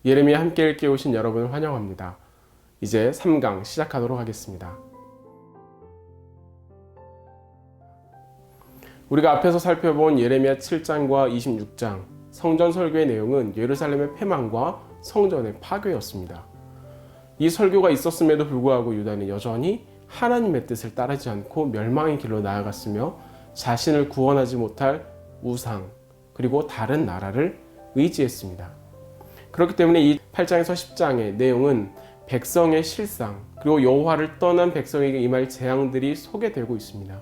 예레미야 함께 읽기 오신 여러분을 환영합니다. 이제 3강 시작하도록 하겠습니다. 우리가 앞에서 살펴본 예레미야 7장과 26장 성전 설교의 내용은 예루살렘의 패망과 성전의 파괴였습니다. 이 설교가 있었음에도 불구하고 유다는 여전히 하나님의 뜻을 따르지 않고 멸망의 길로 나아갔으며 자신을 구원하지 못할 우상 그리고 다른 나라를 의지했습니다. 그렇기 때문에 이 8장에서 10장의 내용은 백성의 실상 그리고 여호와를 떠난 백성에게 임할 재앙들이 소개되고 있습니다.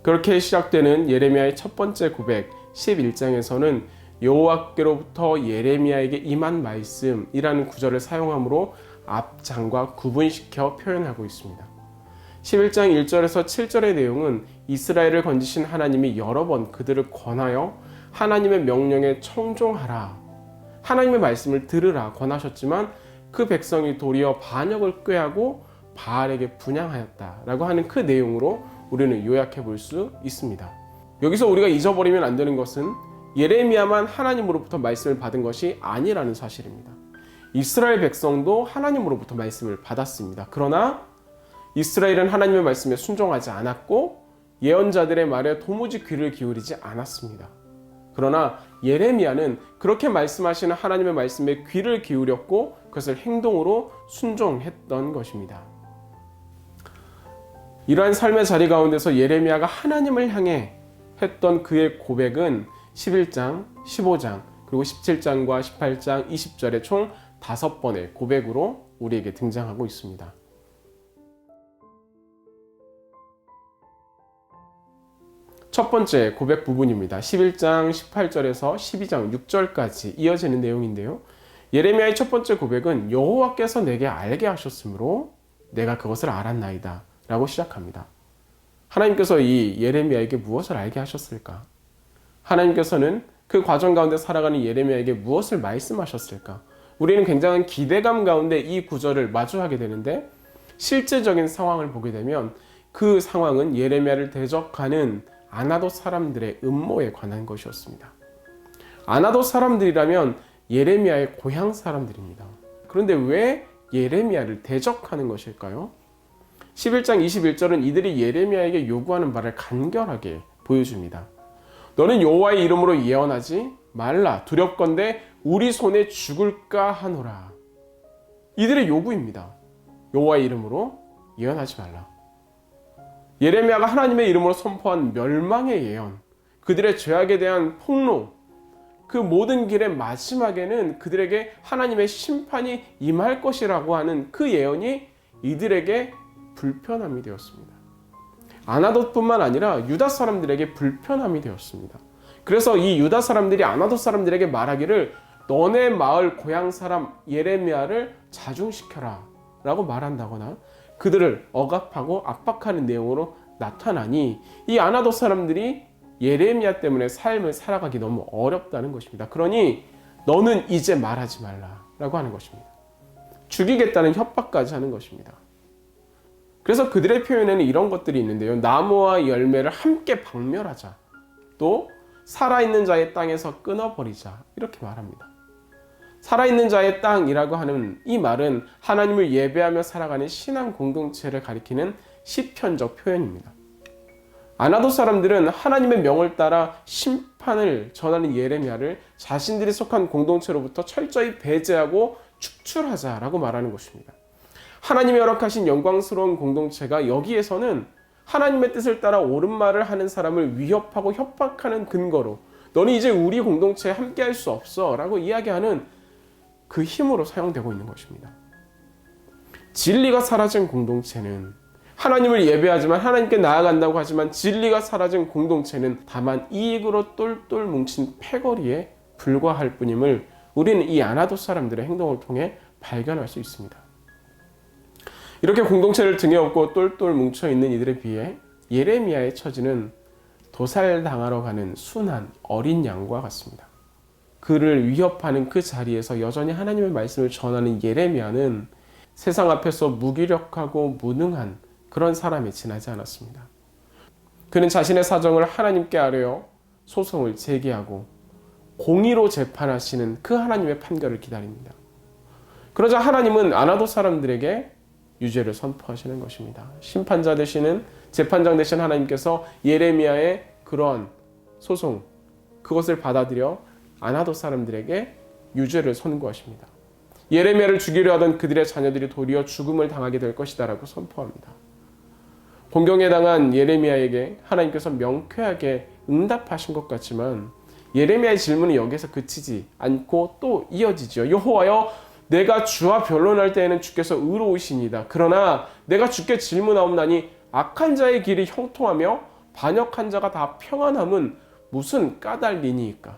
그렇게 시작되는 예레미야의 첫 번째 고백 11장에서는 여호와께로부터 예레미야에게 임한 말씀이라는 구절을 사용하므로 앞장과 구분시켜 표현하고 있습니다. 11장 1절에서 7절의 내용은 이스라엘을 건지신 하나님이 여러 번 그들을 권하여 하나님의 명령에 청종하라, 하나님의 말씀을 들으라 권하셨지만 그 백성이 도리어 반역을 꾀하고 바알에게 분향하였다라고 하는 그 내용으로 우리는 요약해 볼 수 있습니다. 여기서 우리가 잊어버리면 안 되는 것은 예레미야만 하나님으로부터 말씀을 받은 것이 아니라는 사실입니다. 이스라엘 백성도 하나님으로부터 말씀을 받았습니다. 그러나 이스라엘은 하나님의 말씀에 순종하지 않았고 예언자들의 말에 도무지 귀를 기울이지 않았습니다. 그러나 예레미야는 그렇게 말씀하시는 하나님의 말씀에 귀를 기울였고 그것을 행동으로 순종했던 것입니다. 이러한 삶의 자리 가운데서 예레미야가 하나님을 향해 했던 그의 고백은 11장, 15장, 그리고 17장과 18장, 20절의 총 5번의 고백으로 우리에게 등장하고 있습니다. 첫 번째 고백 부분입니다. 11장 18절에서 12장 6절까지 이어지는 내용인데요. 예레미야의 첫 번째 고백은 여호와께서 내게 알게 하셨으므로 내가 그것을 알았나이다 라고 시작합니다. 하나님께서 이 예레미야에게 무엇을 알게 하셨을까? 하나님께서는 그 과정 가운데 살아가는 예레미야에게 무엇을 말씀하셨을까? 우리는 굉장한 기대감 가운데 이 구절을 마주하게 되는데 실제적인 상황을 보게 되면 그 상황은 예레미야를 대적하는 아나돗 사람들의 음모에 관한 것이었습니다. 아나돗 사람들이라면 예레미야의 고향 사람들입니다. 그런데 왜 예레미야를 대적하는 것일까요? 11장 21절은 이들이 예레미야에게 요구하는 바를 간결하게 보여줍니다. 너는 여호와의 이름으로 예언하지 말라. 두렵건대 우리 손에 죽을까 하노라. 이들의 요구입니다. 여호와의 이름으로 예언하지 말라. 예레미야가 하나님의 이름으로 선포한 멸망의 예언, 그들의 죄악에 대한 폭로, 그 모든 길의 마지막에는 그들에게 하나님의 심판이 임할 것이라고 하는 그 예언이 이들에게 불편함이 되었습니다. 아나돗뿐만 아니라 유다 사람들에게 불편함이 되었습니다. 그래서 이 유다 사람들이 아나돗 사람들에게 말하기를 너네 마을 고향 사람 예레미야를 자중시켜라 라고 말한다거나 그들을 억압하고 압박하는 내용으로 나타나니 이 아나돗 사람들이 예레미야 때문에 삶을 살아가기 너무 어렵다는 것입니다. 그러니 너는 이제 말하지 말라라고 하는 것입니다. 죽이겠다는 협박까지 하는 것입니다. 그래서 그들의 표현에는 이런 것들이 있는데요. 나무와 열매를 함께 박멸하자. 또 살아있는 자의 땅에서 끊어버리자. 이렇게 말합니다. 살아있는 자의 땅이라고 하는 이 말은 하나님을 예배하며 살아가는 신앙 공동체를 가리키는 시편적 표현입니다. 아나돗 사람들은 하나님의 명을 따라 심판을 전하는 예레미야를 자신들이 속한 공동체로부터 철저히 배제하고 축출하자라고 말하는 것입니다. 하나님이 허락하신 영광스러운 공동체가 여기에서는 하나님의 뜻을 따라 옳은 말을 하는 사람을 위협하고 협박하는 근거로 너는 이제 우리 공동체에 함께할 수 없어 라고 이야기하는 그 힘으로 사용되고 있는 것입니다. 진리가 사라진 공동체는 하나님을 예배하지만 하나님께 나아간다고 하지만 진리가 사라진 공동체는 다만 이익으로 똘똘 뭉친 패거리에 불과할 뿐임을 우리는 이 아나돗 사람들의 행동을 통해 발견할 수 있습니다. 이렇게 공동체를 등에 업고 똘똘 뭉쳐있는 이들에 비해 예레미야의 처지는 도살당하러 가는 순한 어린 양과 같습니다. 그를 위협하는 그 자리에서 여전히 하나님의 말씀을 전하는 예레미야는 세상 앞에서 무기력하고 무능한 그런 사람에 지나지 않았습니다. 그는 자신의 사정을 하나님께 아뢰어 소송을 제기하고 공의로 재판하시는 그 하나님의 판결을 기다립니다. 그러자 하나님은 아나도 사람들에게 유죄를 선포하시는 것입니다. 심판자 되시는 재판장 되신 하나님께서 예레미야의 그러한 소송, 그것을 받아들여 아나도 사람들에게 유죄를 선고하십니다. 예레미야를 죽이려 하던 그들의 자녀들이 도리어 죽음을 당하게 될 것이다 라고 선포합니다. 공경에 당한 예레미야에게 하나님께서 명쾌하게 응답하신 것 같지만 예레미야의 질문은 여기서 그치지 않고 또 이어지죠. 여호와여, 내가 주와 변론할 때에는 주께서 의로우시니이다. 그러나 내가 주께 질문하옵나니 악한 자의 길이 형통하며 반역한 자가 다 평안함은 무슨 까닭이니이까.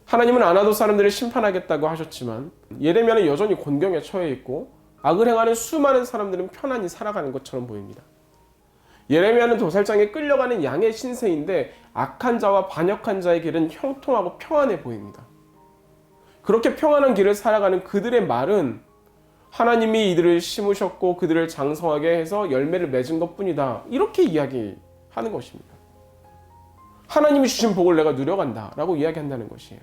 하나님은 아나도 사람들을 심판하겠다고 하셨지만 예레미야는 여전히 곤경에 처해 있고 악을 행하는 수많은 사람들은 편안히 살아가는 것처럼 보입니다. 예레미야는 도살장에 끌려가는 양의 신세인데 악한 자와 반역한 자의 길은 형통하고 평안해 보입니다. 그렇게 평안한 길을 살아가는 그들의 말은 하나님이 이들을 심으셨고 그들을 장성하게 해서 열매를 맺은 것뿐이다. 이렇게 이야기하는 것입니다. 하나님이 주신 복을 내가 누려간다 라고 이야기한다는 것이에요.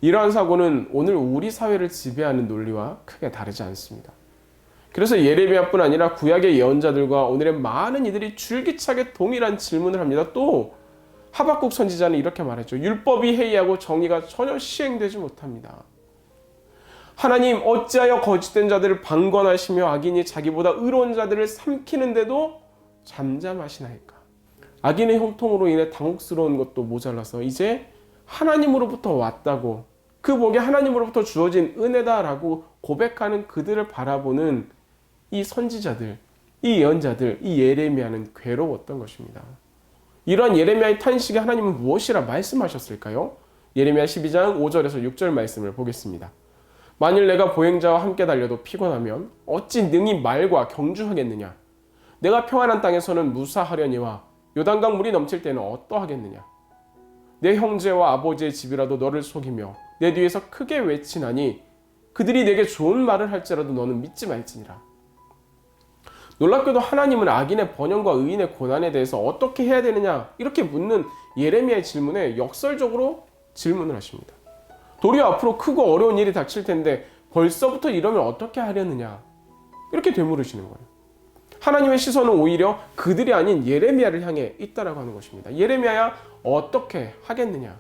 이러한 사고는 오늘 우리 사회를 지배하는 논리와 크게 다르지 않습니다. 그래서 예레미야뿐 아니라 구약의 예언자들과 오늘의 많은 이들이 줄기차게 동일한 질문을 합니다. 또 하박국 선지자는 이렇게 말했죠. 율법이 해이하고 정의가 전혀 시행되지 못합니다. 하나님, 어찌하여 거짓된 자들을 방관하시며 악인이 자기보다 의로운 자들을 삼키는데도 잠잠하시나이까. 악인의 형통으로 인해 당혹스러운 것도 모자라서 이제 하나님으로부터 왔다고, 그 복이 하나님으로부터 주어진 은혜다라고 고백하는 그들을 바라보는 이 선지자들, 이 예언자들, 이 예레미야는 괴로웠던 것입니다. 이러한 예레미야의 탄식에 하나님은 무엇이라 말씀하셨을까요? 예레미야 12장 5절에서 6절 말씀을 보겠습니다. 만일 내가 보행자와 함께 달려도 피곤하면 어찌 능히 말과 경주하겠느냐? 내가 평안한 땅에서는 무사하려니와 요단강 물이 넘칠 때는 어떠하겠느냐? 내 형제와 아버지의 집이라도 너를 속이며 내 뒤에서 크게 외치나니 그들이 내게 좋은 말을 할지라도 너는 믿지 말지니라. 놀랍게도 하나님은 악인의 번영과 의인의 고난에 대해서 어떻게 해야 되느냐 이렇게 묻는 예레미야의 질문에 역설적으로 질문을 하십니다. 도리어 앞으로 크고 어려운 일이 닥칠 텐데 벌써부터 이러면 어떻게 하려느냐 이렇게 되물으시는 거예요. 하나님의 시선은 오히려 그들이 아닌 예레미야를 향해 있다라고 하는 것입니다. 예레미야야 어떻게 하겠느냐.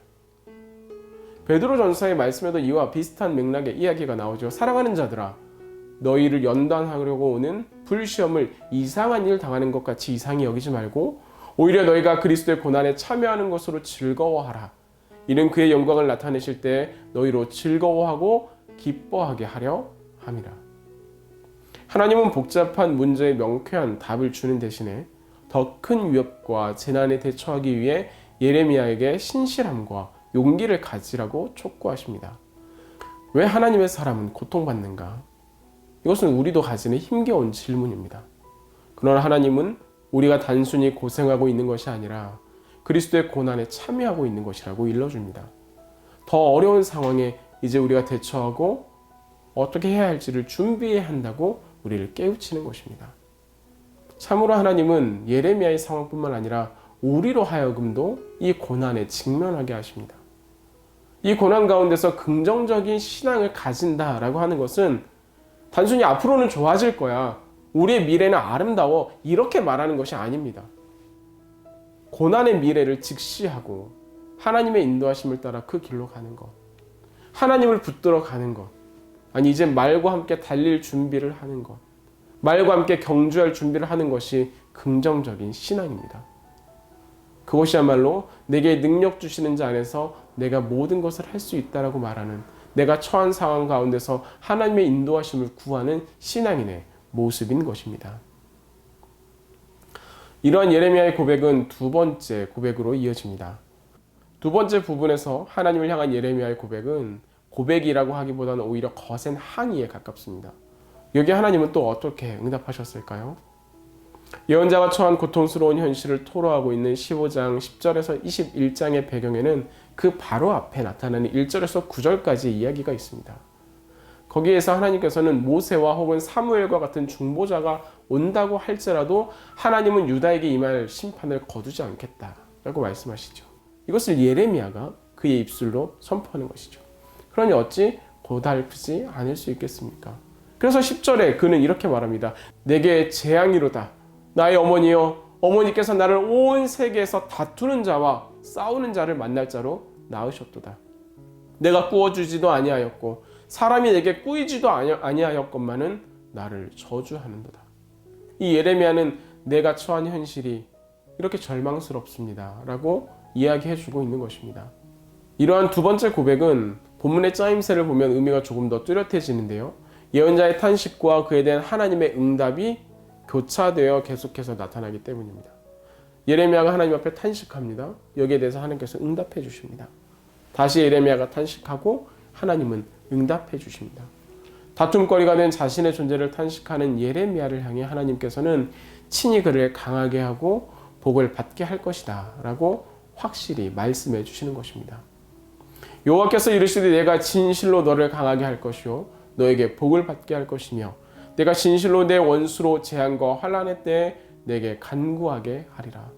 베드로 전서의 말씀에도 이와 비슷한 맥락의 이야기가 나오죠. 사랑하는 자들아, 너희를 연단하려고 오는 불시험을 이상한 일 당하는 것 같이 이상히 여기지 말고 오히려 너희가 그리스도의 고난에 참여하는 것으로 즐거워하라. 이는 그의 영광을 나타내실 때 너희로 즐거워하고 기뻐하게 하려 함이라. 하나님은 복잡한 문제에 명쾌한 답을 주는 대신에 더 큰 위협과 재난에 대처하기 위해 예레미야에게 신실함과 용기를 가지라고 촉구하십니다. 왜 하나님의 사람은 고통받는가? 이것은 우리도 가지는 힘겨운 질문입니다. 그러나 하나님은 우리가 단순히 고생하고 있는 것이 아니라 그리스도의 고난에 참여하고 있는 것이라고 일러줍니다. 더 어려운 상황에 이제 우리가 대처하고 어떻게 해야 할지를 준비해야 한다고 우리를 깨우치는 것입니다. 참으로 하나님은 예레미야의 상황뿐만 아니라 우리로 하여금도 이 고난에 직면하게 하십니다. 이 고난 가운데서 긍정적인 신앙을 가진다라고 하는 것은 단순히 앞으로는 좋아질 거야, 우리의 미래는 아름다워 이렇게 말하는 것이 아닙니다. 고난의 미래를 직시하고 하나님의 인도하심을 따라 그 길로 가는 것, 하나님을 붙들어 가는 것, 아니 이제 말과 함께 달릴 준비를 하는 것, 말과 함께 경주할 준비를 하는 것이 긍정적인 신앙입니다. 그것이야말로 내게 능력 주시는 자 안에서 내가 모든 것을 할 수 있다라고 말하는, 내가 처한 상황 가운데서 하나님의 인도하심을 구하는 신앙인의 모습인 것입니다. 이러한 예레미야의 고백은 두 번째 고백으로 이어집니다. 두 번째 부분에서 하나님을 향한 예레미야의 고백은 고백이라고 하기보다는 오히려 거센 항의에 가깝습니다. 여기 하나님은 또 어떻게 응답하셨을까요? 예언자가 처한 고통스러운 현실을 토로하고 있는 15장 10절에서 21장의 배경에는 그 바로 앞에 나타나는 1절에서 9절까지의 이야기가 있습니다. 거기에서 하나님께서는 모세와 혹은 사무엘과 같은 중보자가 온다고 할지라도 하나님은 유다에게 임할 심판을 거두지 않겠다라고 말씀하시죠. 이것을 예레미야가 그의 입술로 선포하는 것이죠. 그러니 어찌 고달프지 않을 수 있겠습니까? 그래서 10절에 그는 이렇게 말합니다. 내게 재앙이로다. 나의 어머니여, 어머니께서 나를 온 세계에서 다투는 자와 싸우는 자를 만날 자로 낳으셨도다. 내가 꾸어주지도 아니하였고 사람이 내게 꾸이지도 아니하였건만은 나를 저주하는도다. 이 예레미야는 내가 처한 현실이 이렇게 절망스럽습니다 라고 이야기해주고 있는 것입니다. 이러한 두 번째 고백은 본문의 짜임새를 보면 의미가 조금 더 뚜렷해지는데요. 예언자의 탄식과 그에 대한 하나님의 응답이 교차되어 계속해서 나타나기 때문입니다. 예레미야가 하나님 앞에 탄식합니다. 여기에 대해서 하나님께서 응답해 주십니다. 다시 예레미야가 탄식하고 하나님은 응답해 주십니다. 다툼거리가 된 자신의 존재를 탄식하는 예레미야를 향해 하나님께서는 친히 그를 강하게 하고 복을 받게 할 것이다 라고 확실히 말씀해 주시는 것입니다. 여호와께서 이르시되 내가 진실로 너를 강하게 할 것이요 너에게 복을 받게 할 것이며 내가 진실로 내 원수로 재앙과 환난의 때에 내게 간구하게 하리라.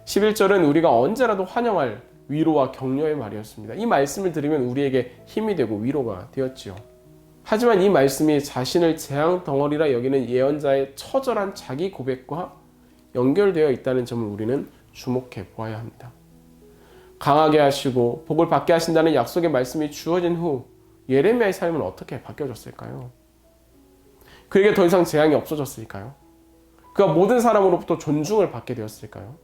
11절은 우리가 언제라도 환영할 위로와 격려의 말이었습니다. 이 말씀을 들으면 우리에게 힘이 되고 위로가 되었지요. 하지만 이 말씀이 자신을 재앙 덩어리라 여기는 예언자의 처절한 자기 고백과 연결되어 있다는 점을 우리는 주목해 보아야 합니다. 강하게 하시고 복을 받게 하신다는 약속의 말씀이 주어진 후 예레미야의 삶은 어떻게 바뀌어졌을까요? 그에게 더 이상 재앙이 없어졌을까요? 그가 모든 사람으로부터 존중을 받게 되었을까요?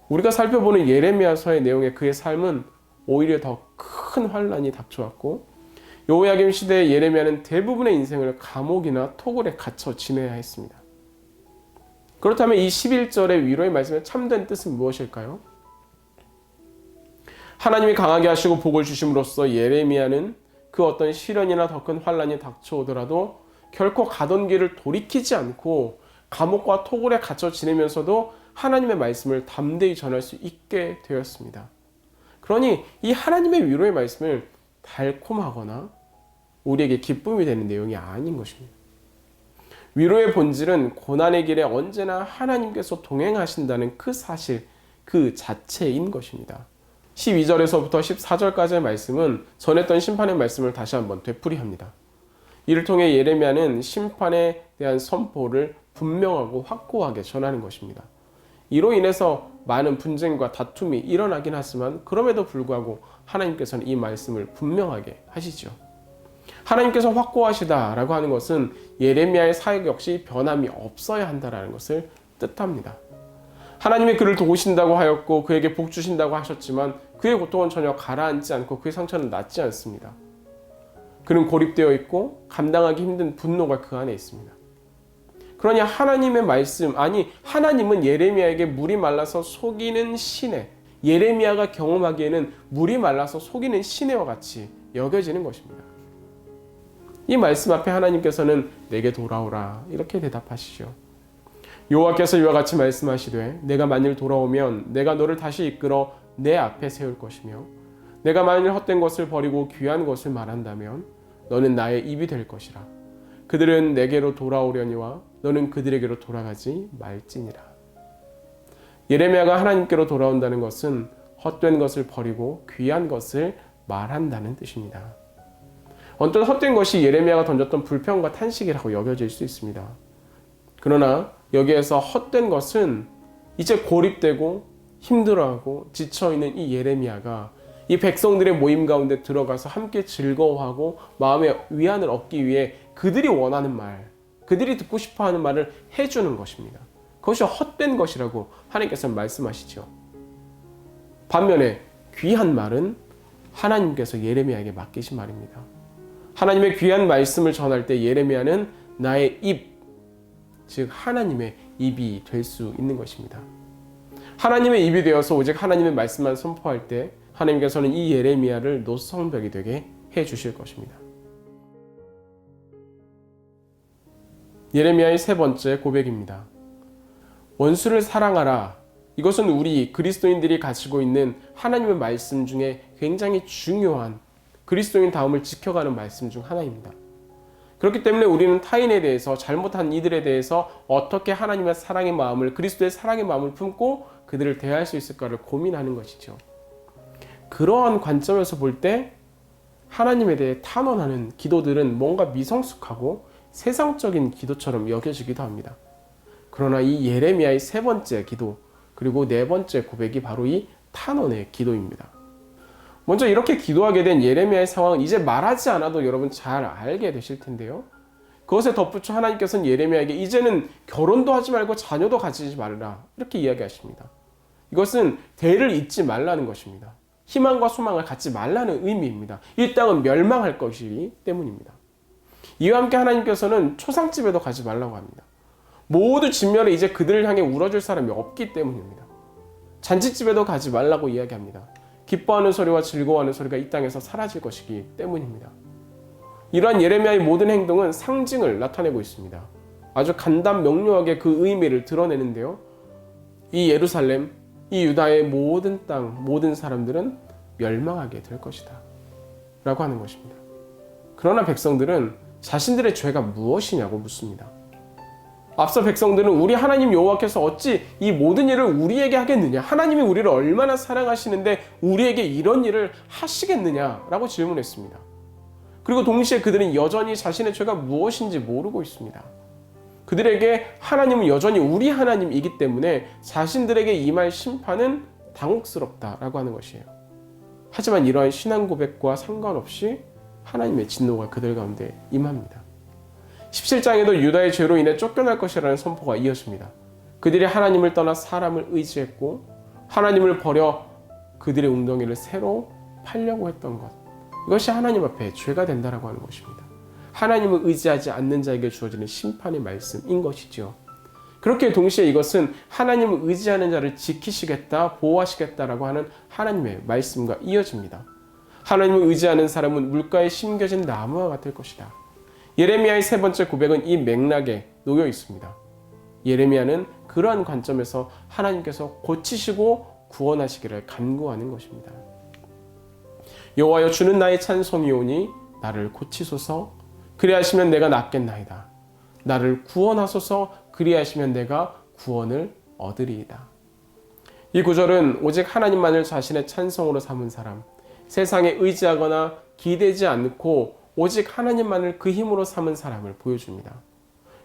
우리가 살펴보는 예레미야서의 내용에 그의 삶은 오히려 더 큰 환난이 닥쳐왔고 여호야김 시대의 예레미야는 대부분의 인생을 감옥이나 토굴에 갇혀 지내야 했습니다. 그렇다면 이 11절의 위로의 말씀의 참된 뜻은 무엇일까요? 하나님이 강하게 하시고 복을 주심으로써 예레미야는 그 어떤 시련이나 더 큰 환난이 닥쳐오더라도 결코 가던 길을 돌이키지 않고 감옥과 토굴에 갇혀 지내면서도 하나님의 말씀을 담대히 전할 수 있게 되었습니다. 그러니 이 하나님의 위로의 말씀을 달콤하거나 우리에게 기쁨이 되는 내용이 아닌 것입니다. 위로의 본질은 고난의 길에 언제나 하나님께서 동행하신다는 그 사실, 그 자체인 것입니다. 12절에서부터 14절까지의 말씀은 전했던 심판의 말씀을 다시 한번 되풀이합니다. 이를 통해 예레미야는 심판에 대한 선포를 분명하고 확고하게 전하는 것입니다. 이로 인해서 많은 분쟁과 다툼이 일어나긴 하지만 그럼에도 불구하고 하나님께서는 이 말씀을 분명하게 하시죠. 하나님께서 확고하시다라고 하는 것은 예레미야의 사역 역시 변함이 없어야 한다라는 것을 뜻합니다. 하나님이 그를 도우신다고 하였고 그에게 복 주신다고 하셨지만 그의 고통은 전혀 가라앉지 않고 그의 상처는 낫지 않습니다. 그는 고립되어 있고 감당하기 힘든 분노가 그 안에 있습니다. 그러니 하나님의 말씀, 아니 하나님은 예레미야에게 물이 말라서 속이는 시내, 예레미야가 경험하기에는 물이 말라서 속이는 시내와 같이 여겨지는 것입니다. 이 말씀 앞에 하나님께서는 내게 돌아오라 이렇게 대답하시죠. 여호와께서 이와 같이 말씀하시되 내가 만일 돌아오면 내가 너를 다시 이끌어 내 앞에 세울 것이며 내가 만일 헛된 것을 버리고 귀한 것을 말한다면 너는 나의 입이 될 것이라. 그들은 내게로 돌아오려니와 너는 그들에게로 돌아가지 말지니라. 예레미야가 하나님께로 돌아온다는 것은 헛된 것을 버리고 귀한 것을 말한다는 뜻입니다. 언뜻 헛된 것이 예레미야가 던졌던 불평과 탄식이라고 여겨질 수 있습니다. 그러나 여기에서 헛된 것은 이제 고립되고 힘들어하고 지쳐있는 이 예레미야가 이 백성들의 모임 가운데 들어가서 함께 즐거워하고 마음의 위안을 얻기 위해 그들이 원하는 말, 그들이 듣고 싶어하는 말을 해주는 것입니다. 그것이 헛된 것이라고 하나님께서 말씀하시죠. 반면에 귀한 말은 하나님께서 예레미야에게 맡기신 말입니다. 하나님의 귀한 말씀을 전할 때 예레미야는 나의 입, 즉 하나님의 입이 될 수 있는 것입니다. 하나님의 입이 되어서 오직 하나님의 말씀만 선포할 때 하나님께서는 이 예레미야를 노성벽이 되게 해주실 것입니다. 예레미야의 세 번째 고백입니다. 원수를 사랑하라. 이것은 우리 그리스도인들이 가지고 있는 하나님의 말씀 중에 굉장히 중요한 그리스도인 다움을 지켜가는 말씀 중 하나입니다. 그렇기 때문에 우리는 타인에 대해서 잘못한 이들에 대해서 어떻게 하나님의 사랑의 마음을 그리스도의 사랑의 마음을 품고 그들을 대할 수 있을까를 고민하는 것이죠. 그러한 관점에서 볼 때 하나님에 대해 탄원하는 기도들은 뭔가 미성숙하고 세상적인 기도처럼 여겨지기도 합니다. 그러나 이 예레미야의 세 번째 기도, 그리고 네 번째 고백이 바로 이 탄원의 기도입니다. 먼저 이렇게 기도하게 된 예레미야의 상황은 이제 말하지 않아도 여러분 잘 알게 되실 텐데요. 그것에 덧붙여 하나님께서는 예레미야에게 이제는 결혼도 하지 말고 자녀도 가지지 말라, 이렇게 이야기하십니다. 이것은 대를 잇지 말라는 것입니다. 희망과 소망을 갖지 말라는 의미입니다. 이 땅은 멸망할 것이기 때문입니다. 이와 함께 하나님께서는 초상집에도 가지 말라고 합니다. 모두 진멸에 이제 그들을 향해 울어줄 사람이 없기 때문입니다. 잔치집에도 가지 말라고 이야기합니다. 기뻐하는 소리와 즐거워하는 소리가 이 땅에서 사라질 것이기 때문입니다. 이러한 예레미야의 모든 행동은 상징을 나타내고 있습니다. 아주 간단 명료하게 그 의미를 드러내는데요. 이 예루살렘, 이 유다의 모든 땅, 모든 사람들은 멸망하게 될 것이다 라고 하는 것입니다. 그러나 백성들은 자신들의 죄가 무엇이냐고 묻습니다. 앞서 백성들은 우리 하나님 여호와께서 어찌 이 모든 일을 우리에게 하겠느냐, 하나님이 우리를 얼마나 사랑하시는데 우리에게 이런 일을 하시겠느냐라고 질문했습니다. 그리고 동시에 그들은 여전히 자신의 죄가 무엇인지 모르고 있습니다. 그들에게 하나님은 여전히 우리 하나님이기 때문에 자신들에게 임할 심판은 당혹스럽다라고 하는 것이에요. 하지만 이러한 신앙 고백과 상관없이 하나님의 진노가 그들 가운데 임합니다. 17장에도 유다의 죄로 인해 쫓겨날 것이라는 선포가 이어집니다. 그들이 하나님을 떠나 사람을 의지했고 하나님을 버려 그들의 웅덩이를 새로 팔려고 했던 것, 이것이 하나님 앞에 죄가 된다라고 하는 것입니다. 하나님을 의지하지 않는 자에게 주어지는 심판의 말씀인 것이죠. 그렇게 동시에 이것은 하나님을 의지하는 자를 지키시겠다, 보호하시겠다라고 하는 하나님의 말씀과 이어집니다. 하나님을 의지하는 사람은 물가에 심겨진 나무와 같을 것이다. 예레미야의 세 번째 고백은 이 맥락에 놓여 있습니다. 예레미야는 그러한 관점에서 하나님께서 고치시고 구원하시기를 간구하는 것입니다. 여호와여, 주는 나의 찬송이오니 나를 고치소서. 그리하시면 내가 낫겠나이다. 나를 구원하소서. 그리하시면 내가 구원을 얻으리이다. 이 구절은 오직 하나님만을 자신의 찬송으로 삼은 사람, 세상에 의지하거나 기대지 않고 오직 하나님만을 그 힘으로 삼은 사람을 보여줍니다.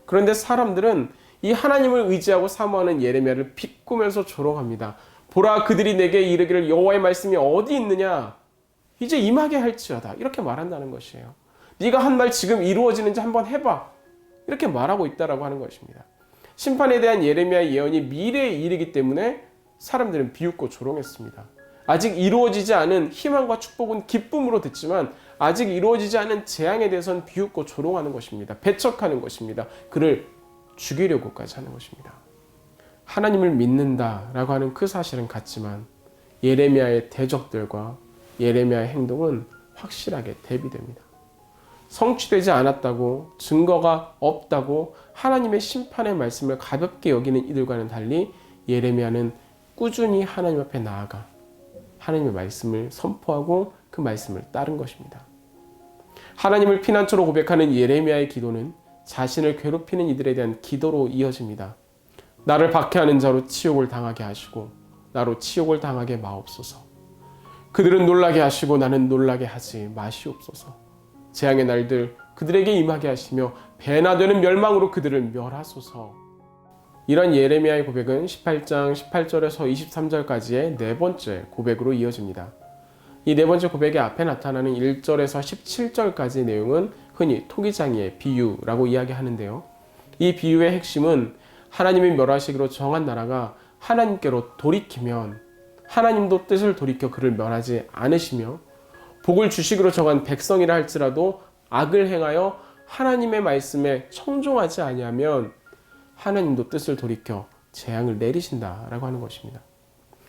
그런데 사람들은 이 하나님을 의지하고 사모하는 예레미야를 비꾸면서 조롱합니다. 보라, 그들이 내게 이르기를 여호와의 말씀이 어디 있느냐, 이제 임하게 할지어다, 이렇게 말한다는 것이에요. 네가 한 말 지금 이루어지는지 한번 해봐, 이렇게 말하고 있다라고 하는 것입니다. 심판에 대한 예레미야의 예언이 미래의 일이기 때문에 사람들은 비웃고 조롱했습니다. 아직 이루어지지 않은 희망과 축복은 기쁨으로 듣지만 아직 이루어지지 않은 재앙에 대해서는 비웃고 조롱하는 것입니다. 배척하는 것입니다. 그를 죽이려고까지 하는 것입니다. 하나님을 믿는다라고 하는 그 사실은 같지만 예레미야의 대적들과 예레미야의 행동은 확실하게 대비됩니다. 성취되지 않았다고, 증거가 없다고 하나님의 심판의 말씀을 가볍게 여기는 이들과는 달리 예레미야는 꾸준히 하나님 앞에 나아가 하나님의 말씀을 선포하고 그 말씀을 따른 것입니다. 하나님을 피난처로 고백하는 예레미야의 기도는 자신을 괴롭히는 이들에 대한 기도로 이어집니다. 나를 박해하는 자로 치욕을 당하게 하시고 나로 치욕을 당하게 마옵소서. 그들은 놀라게 하시고 나는 놀라게 하지 마시옵소서. 재앙의 날들 그들에게 임하게 하시며 배나 되는 멸망으로 그들을 멸하소서. 이런 예레미야의 고백은 18장 18절에서 23절까지의 네 번째 고백으로 이어집니다. 이 네 번째 고백의 앞에 나타나는 1절에서 17절까지의 내용은 흔히 토기장이의 비유라고 이야기하는데요. 이 비유의 핵심은 하나님이 멸하시기로 정한 나라가 하나님께로 돌이키면 하나님도 뜻을 돌이켜 그를 멸하지 않으시며 복을 주시기로 정한 백성이라 할지라도 악을 행하여 하나님의 말씀에 청종하지 아니하면 하나님도 뜻을 돌이켜 재앙을 내리신다라고 하는 것입니다.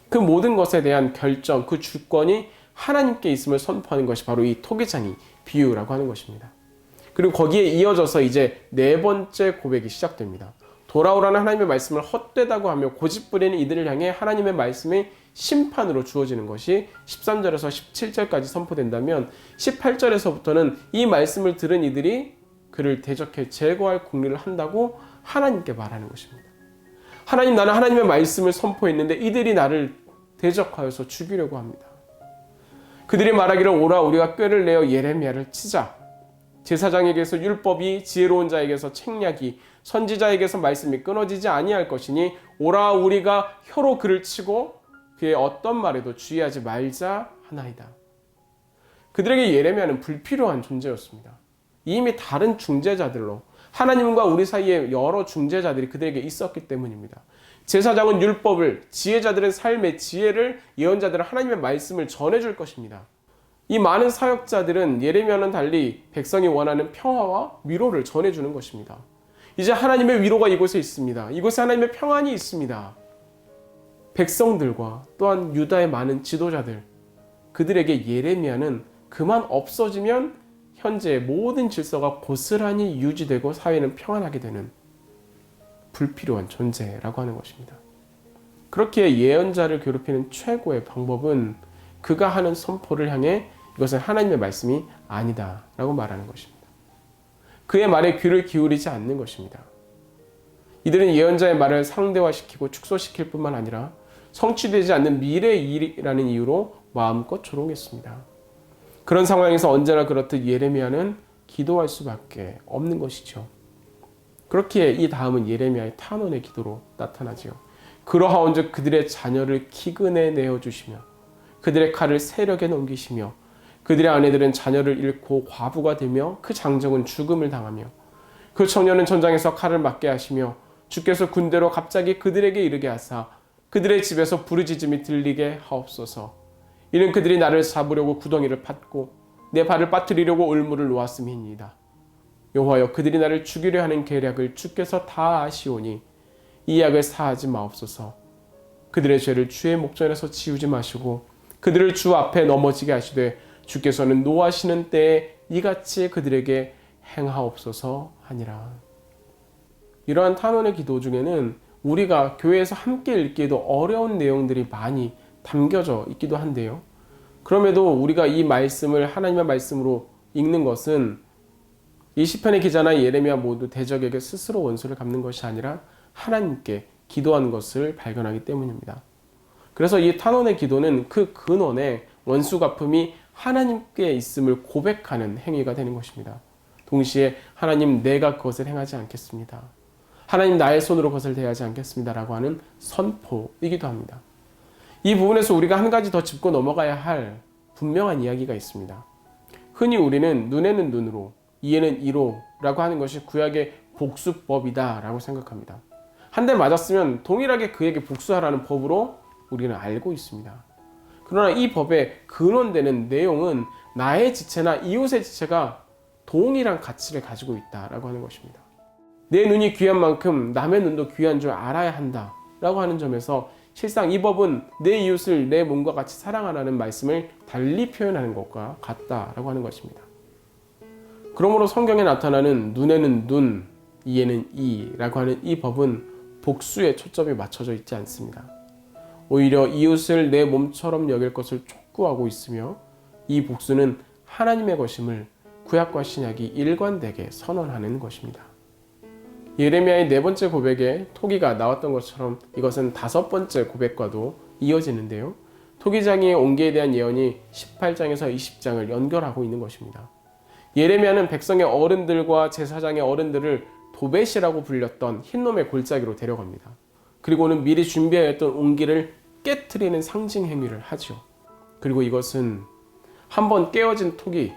그 모든 것에 대한 결정, 그 주권이 하나님께 있음을 선포하는 것이 바로 이 토기장이 비유라고 하는 것입니다. 그리고 거기에 이어져서 이제 네 번째 고백이 시작됩니다. 돌아오라는 하나님의 말씀을 헛되다고 하며 고집부리는 이들을 향해 하나님의 말씀이 심판으로 주어지는 것이 13절에서 17절까지 선포된다면 18절에서부터는 이 말씀을 들은 이들이 그를 대적해 제거할 궁리를 한다고 하나님께 말하는 것입니다. 하나님, 나는 하나님의 말씀을 선포했는데 이들이 나를 대적하여서 죽이려고 합니다. 그들이 말하기를 오라 우리가 꾀를 내어 예레미야를 치자. 제사장에게서 율법이 지혜로운 자에게서 책략이 선지자에게서 말씀이 끊어지지 아니할 것이니 오라 우리가 혀로 그를 치고 그의 어떤 말에도 주의하지 말자 하나이다. 그들에게 예레미야는 불필요한 존재였습니다. 이미 다른 중재자들로 하나님과 우리 사이에 여러 중재자들이 그들에게 있었기 때문입니다. 제사장은 율법을, 지혜자들은 삶의 지혜를, 예언자들은 하나님의 말씀을 전해줄 것입니다. 이 많은 사역자들은 예레미야는 달리 백성이 원하는 평화와 위로를 전해주는 것입니다. 이제 하나님의 위로가 이곳에 있습니다. 이곳에 하나님의 평안이 있습니다. 백성들과 또한 유다의 많은 지도자들, 그들에게 예레미야는 그만 없어지면 현재의 모든 질서가 고스란히 유지되고 사회는 평안하게 되는 불필요한 존재라고 하는 것입니다. 그렇게 예언자를 괴롭히는 최고의 방법은 그가 하는 선포를 향해 이것은 하나님의 말씀이 아니다 라고 말하는 것입니다. 그의 말에 귀를 기울이지 않는 것입니다. 이들은 예언자의 말을 상대화시키고 축소시킬 뿐만 아니라 성취되지 않는 미래의 일이라는 이유로 마음껏 조롱했습니다. 그런 상황에서 언제나 그렇듯 예레미야는 기도할 수밖에 없는 것이죠. 그렇기에 이 다음은 예레미야의 탄원의 기도로 나타나지요. 그러하온즉 그들의 자녀를 기근에 내어주시며 그들의 칼을 세력에 넘기시며 그들의 아내들은 자녀를 잃고 과부가 되며 그 장정은 죽음을 당하며 그 청년은 전장에서 칼을 맞게 하시며 주께서 군대로 갑자기 그들에게 이르게 하사 그들의 집에서 부르짖음이 들리게 하옵소서. 이는 그들이 나를 잡으려고 구덩이를 팠고 내 발을 빠뜨리려고 올무를 놓았음이니이다. 여호와여 그들이 나를 죽이려 하는 계략을 주께서 다 아시오니 이 약을 사하지 마옵소서. 그들의 죄를 주의 목전에서 지우지 마시고 그들을 주 앞에 넘어지게 하시되 주께서는 노하시는 때에 이같이 그들에게 행하옵소서 하니라. 이러한 탄원의 기도 중에는 우리가 교회에서 함께 읽기에도 어려운 내용들이 많이 담겨져 있기도 한데요. 그럼에도 우리가 이 말씀을 하나님의 말씀으로 읽는 것은 이 시편의 기자나 예레미야 모두 대적에게 스스로 원수를 갚는 것이 아니라 하나님께 기도한 것을 발견하기 때문입니다. 그래서 이 탄원의 기도는 그 근원에 원수 갚음이 하나님께 있음을 고백하는 행위가 되는 것입니다. 동시에 하나님 내가 그것을 행하지 않겠습니다. 하나님 나의 손으로 그것을 대하지 않겠습니다. 라고 하는 선포이기도 합니다. 이 부분에서 우리가 한 가지 더 짚고 넘어가야 할 분명한 이야기가 있습니다. 흔히 우리는 눈에는 눈으로, 이에는 이로 라고 하는 것이 구약의 복수법이다 라고 생각합니다. 한 대 맞았으면 동일하게 그에게 복수하라는 법으로 우리는 알고 있습니다. 그러나 이 법의 근원되는 내용은 나의 지체나 이웃의 지체가 동일한 가치를 가지고 있다라고 하는 것입니다. 내 눈이 귀한 만큼 남의 눈도 귀한 줄 알아야 한다라고 하는 점에서 실상 이 법은 내 이웃을 내 몸과 같이 사랑하라는 말씀을 달리 표현하는 것과 같다라고 하는 것입니다. 그러므로 성경에 나타나는 눈에는 눈, 이에는 이라고 하는 이 법은 복수에 초점이 맞춰져 있지 않습니다. 오히려 이웃을 내 몸처럼 여길 것을 촉구하고 있으며 이 복수는 하나님의 것임을 구약과 신약이 일관되게 선언하는 것입니다. 예레미야의 네 번째 고백에 토기가 나왔던 것처럼 이것은 다섯 번째 고백과도 이어지는데요. 토기장이의 온계에 대한 예언이 18장에서 20장을 연결하고 있는 것입니다. 예레미야는 백성의 어른들과 제사장의 어른들을 도벳이라고 불렸던 흰놈의 골짜기로 데려갑니다. 그리고는 미리 준비하였던 온기를 깨트리는 상징 행위를 하죠. 그리고 이것은 한번 깨어진 톡이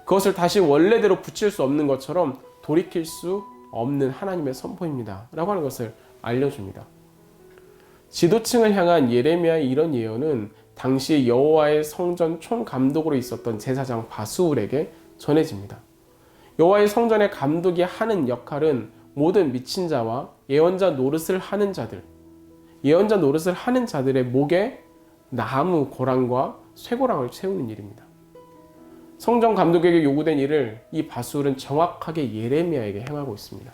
그것을 다시 원래대로 붙일 수 없는 것처럼 돌이킬 수 없는 하나님의 선포입니다. 라고 하는 것을 알려줍니다. 지도층을 향한 예레미야의 이런 예언은 당시 여호와의 성전 총감독으로 있었던 제사장 바수울에게 전해집니다. 여호와의 성전의 감독이 하는 역할은 모든 미친 자와 예언자 노릇을 하는 자들, 예언자 노릇을 하는 자들의 목에 나무 고랑과 쇠고랑을 채우는 일입니다. 성전 감독에게 요구된 일을 이 바수울은 정확하게 예레미야에게 행하고 있습니다.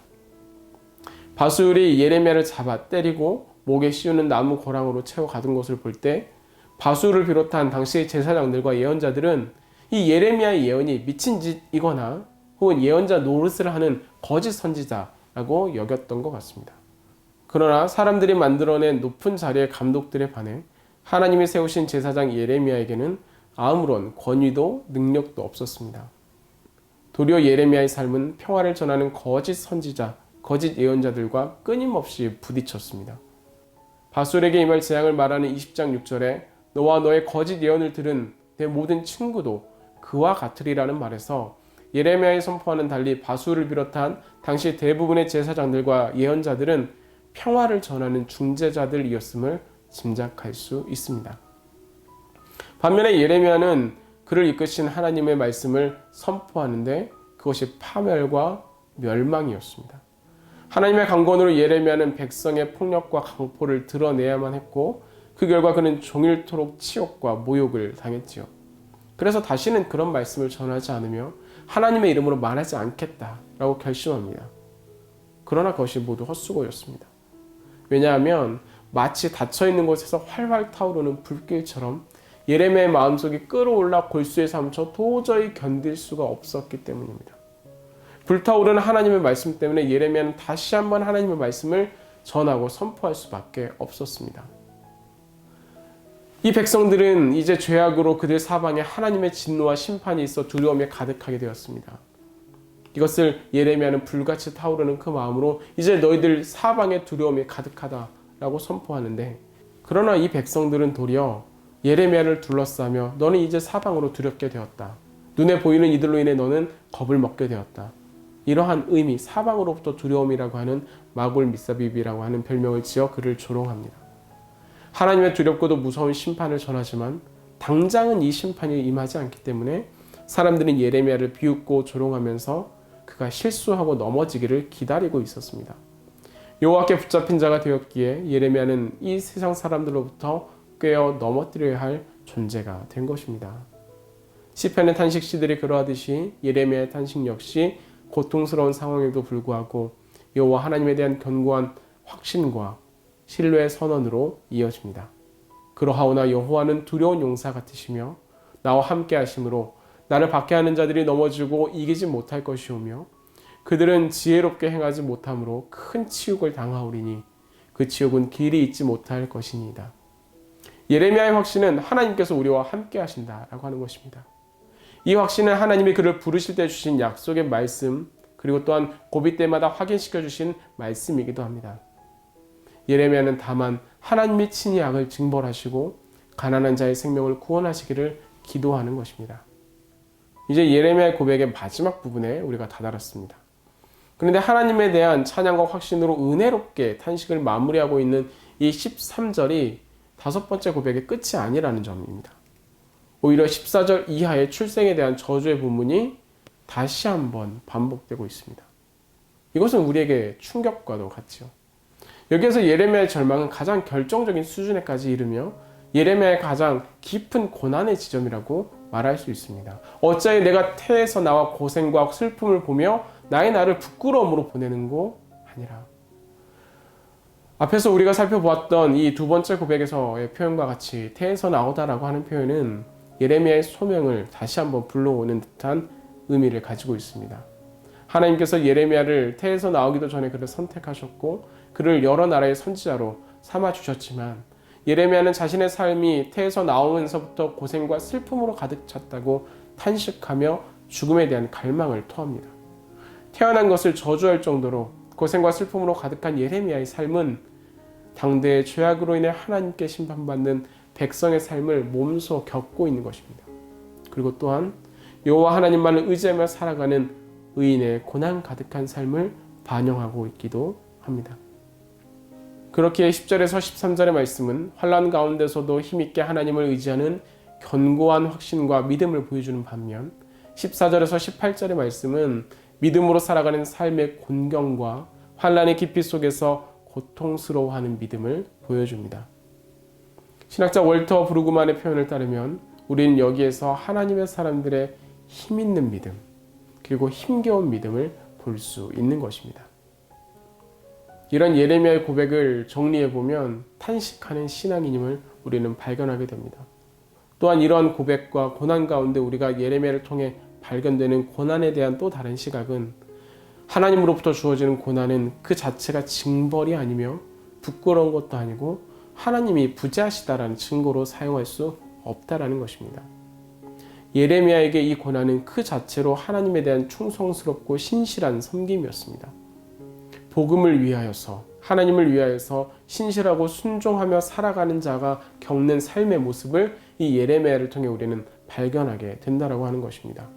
바수울이 예레미야를 잡아 때리고 목에 씌우는 나무 고랑으로 채워 가둔 것을 볼 때 바수울을 비롯한 당시의 제사장들과 예언자들은 이 예레미야의 예언이 미친 짓이거나 혹은 예언자 노릇을 하는 거짓 선지자라고 여겼던 것 같습니다. 그러나 사람들이 만들어낸 높은 자리의 감독들에 반해 하나님이 세우신 제사장 예레미야에게는 아무런 권위도 능력도 없었습니다. 도리어 예레미야의 삶은 평화를 전하는 거짓 선지자, 거짓 예언자들과 끊임없이 부딪혔습니다. 바술에게 임할 재앙을 말하는 20장 6절에 너와 너의 거짓 예언을 들은 내 모든 친구도 그와 같으리라는 말에서 예레미야의 선포와는 달리 바술을 비롯한 당시 대부분의 제사장들과 예언자들은 평화를 전하는 중재자들이었음을 짐작할 수 있습니다. 반면에 예레미야는 그를 이끄신 하나님의 말씀을 선포하는데 그것이 파멸과 멸망이었습니다. 하나님의 강권으로 예레미야는 백성의 폭력과 강포를 드러내야만 했고 그 결과 그는 종일토록 치욕과 모욕을 당했지요. 그래서 다시는 그런 말씀을 전하지 않으며 하나님의 이름으로 말하지 않겠다라고 결심합니다. 그러나 그것이 모두 헛수고였습니다. 왜냐하면 마치 닫혀있는 곳에서 활활 타오르는 불길처럼 예레미야의 마음속이 끌어올라 골수에 삼쳐 도저히 견딜 수가 없었기 때문입니다. 불타오르는 하나님의 말씀 때문에 예레미야는 다시 한번 하나님의 말씀을 전하고 선포할 수밖에 없었습니다. 이 백성들은 이제 죄악으로 그들 사방에 하나님의 진노와 심판이 있어 두려움에 가득하게 되었습니다. 이것을 예레미야는 불같이 타오르는 그 마음으로 이제 너희들 사방에 두려움이 가득하다라고 선포하는데, 그러나 이 백성들은 도리어 예레미야를 둘러싸며 너는 이제 사방으로 두렵게 되었다. 눈에 보이는 이들로 인해 너는 겁을 먹게 되었다. 이러한 의미, 사방으로부터 두려움이라고 하는 마골 미사비비라고 하는 별명을 지어 그를 조롱합니다. 하나님의 두렵고도 무서운 심판을 전하지만 당장은 이 심판이 임하지 않기 때문에 사람들은 예레미야를 비웃고 조롱하면서 그가 실수하고 넘어지기를 기다리고 있었습니다. 여호와께 붙잡힌 자가 되었기에 예레미야는 이 세상 사람들로부터 꿰어 넘어뜨려야 할 존재가 된 것입니다. 시편의 탄식 시들이 그러하듯이 예레미야의 탄식 역시 고통스러운 상황에도 불구하고 여호와 하나님에 대한 견고한 확신과 신뢰의 선언으로 이어집니다. 그러하오나 여호와는 두려운 용사 같으시며 나와 함께 하심으로 나를 박해하는 자들이 넘어지고 이기지 못할 것이오며 그들은 지혜롭게 행하지 못함으로 큰 치욕을 당하오리니 그 치욕은 길이 잊지 못할 것이니이다. 예레미야의 확신은 하나님께서 우리와 함께 하신다라고 하는 것입니다. 이 확신은 하나님이 그를 부르실 때 주신 약속의 말씀, 그리고 또한 고비 때마다 확인시켜 주신 말씀이기도 합니다. 예레미야는 다만 하나님이 친히 악을 징벌하시고 가난한 자의 생명을 구원하시기를 기도하는 것입니다. 이제 예레미야의 고백의 마지막 부분에 우리가 다다랐습니다. 그런데 하나님에 대한 찬양과 확신으로 은혜롭게 탄식을 마무리하고 있는 이 13절이 다섯 번째 고백의 끝이 아니라는 점입니다. 오히려 14절 이하의 출생에 대한 저주의 본문이 다시 한번 반복되고 있습니다. 이것은 우리에게 충격과도 같지요. 여기에서 예레미야의 절망은 가장 결정적인 수준에까지 이르며 예레미야의 가장 깊은 고난의 지점이라고 말할 수 있습니다. 어찌하여 내가 태에서 나와 고생과 슬픔을 보며 나의 나를 부끄러움으로 보내는고 하니라. 앞에서 우리가 살펴보았던 이 두 번째 고백에서의 표현과 같이 태에서 나오다라고 하는 표현은 예레미야의 소명을 다시 한번 불러오는 듯한 의미를 가지고 있습니다. 하나님께서 예레미야를 태에서 나오기도 전에 그를 선택하셨고 그를 여러 나라의 선지자로 삼아주셨지만 예레미야는 자신의 삶이 태에서 나오면서부터 고생과 슬픔으로 가득 찼다고 탄식하며 죽음에 대한 갈망을 토합니다. 태어난 것을 저주할 정도로 고생과 슬픔으로 가득한 예레미야의 삶은 당대의 죄악으로 인해 하나님께 심판받는 백성의 삶을 몸소 겪고 있는 것입니다. 그리고 또한 여호와 하나님만을 의지하며 살아가는 의인의 고난 가득한 삶을 반영하고 있기도 합니다. 그렇기에 10절에서 13절의 말씀은 환난 가운데서도 힘있게 하나님을 의지하는 견고한 확신과 믿음을 보여주는 반면 14절에서 18절의 말씀은 믿음으로 살아가는 삶의 곤경과 환난의 깊이 속에서 고통스러워하는 믿음을 보여줍니다. 신학자 월터 브루그만의 표현을 따르면 우리는 여기에서 하나님의 사람들의 힘있는 믿음, 그리고 힘겨운 믿음을 볼 수 있는 것입니다. 이런 예레미야의 고백을 정리해보면 탄식하는 신앙인임을 우리는 발견하게 됩니다. 또한 이러한 고백과 고난 가운데 우리가 예레미야를 통해 발견되는 고난에 대한 또 다른 시각은 하나님으로부터 주어지는 고난은 그 자체가 징벌이 아니며 부끄러운 것도 아니고 하나님이 부재하시다라는 증거로 사용할 수 없다라는 것입니다. 예레미야에게 이 고난은 그 자체로 하나님에 대한 충성스럽고 신실한 섬김이었습니다. 복음을 위하여서, 하나님을 위하여서 신실하고 순종하며 살아가는 자가 겪는 삶의 모습을 이 예레미야를 통해 우리는 발견하게 된다라고 하는 것입니다.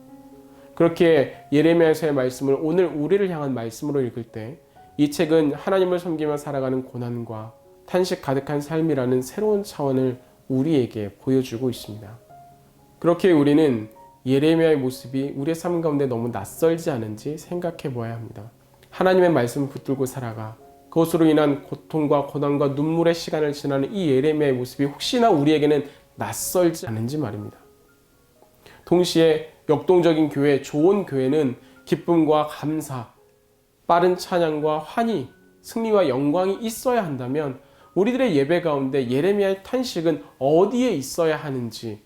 그렇게 예레미야서의 말씀을 오늘 우리를 향한 말씀으로 읽을 때 이 책은 하나님을 섬기며 살아가는 고난과 탄식 가득한 삶이라는 새로운 차원을 우리에게 보여주고 있습니다. 그렇게 우리는 예레미야의 모습이 우리의 삶 가운데 너무 낯설지 않은지 생각해 보아야 합니다. 하나님의 말씀을 붙들고 살아가 그것으로 인한 고통과 고난과 눈물의 시간을 지나는 이 예레미야의 모습이 혹시나 우리에게는 낯설지 않은지 말입니다. 동시에 역동적인 교회, 좋은 교회는 기쁨과 감사, 빠른 찬양과 환희, 승리와 영광이 있어야 한다면 우리들의 예배 가운데 예레미야의 탄식은 어디에 있어야 하는지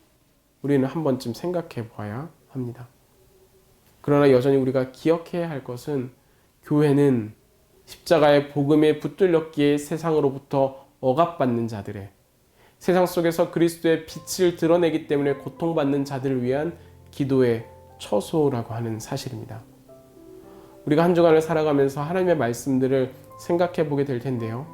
우리는 한 번쯤 생각해 봐야 합니다. 그러나 여전히 우리가 기억해야 할 것은 교회는 십자가의 복음에 붙들렸기에 세상으로부터 억압받는 자들의, 세상 속에서 그리스도의 빛을 드러내기 때문에 고통받는 자들을 위한 기도의 처소라고 하는 사실입니다. 우리가 한 주간을 살아가면서 하나님의 말씀들을 생각해 보게 될 텐데요.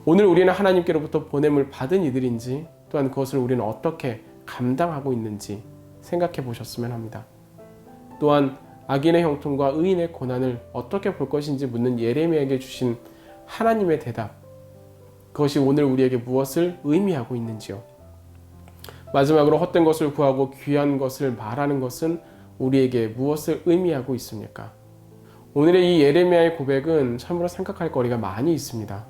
오늘 우리는 하나님께로부터 보냄을 받은 이들인지, 또한 그것을 우리는 어떻게 감당하고 있는지 생각해 보셨으면 합니다. 또한 악인의 형통과 의인의 고난을 어떻게 볼 것인지 묻는 예레미야에게 주신 하나님의 대답, 그것이 오늘 우리에게 무엇을 의미하고 있는지요. 마지막으로 헛된 것을 구하고 귀한 것을 말하는 것은 우리에게 무엇을 의미하고 있습니까? 오늘의 이 예레미야의 고백은 참으로 생각할 거리가 많이 있습니다.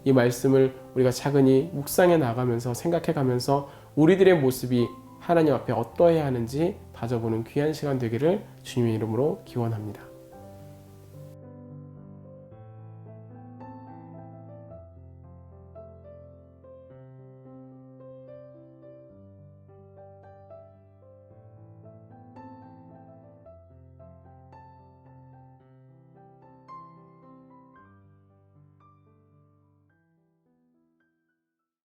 이 말씀을 우리가 차근히 묵상해 나가면서 생각해 가면서 우리들의 모습이 하나님 앞에 어떠해야 하는지 다져보는 귀한 시간 되기를 주님의 이름으로 기원합니다.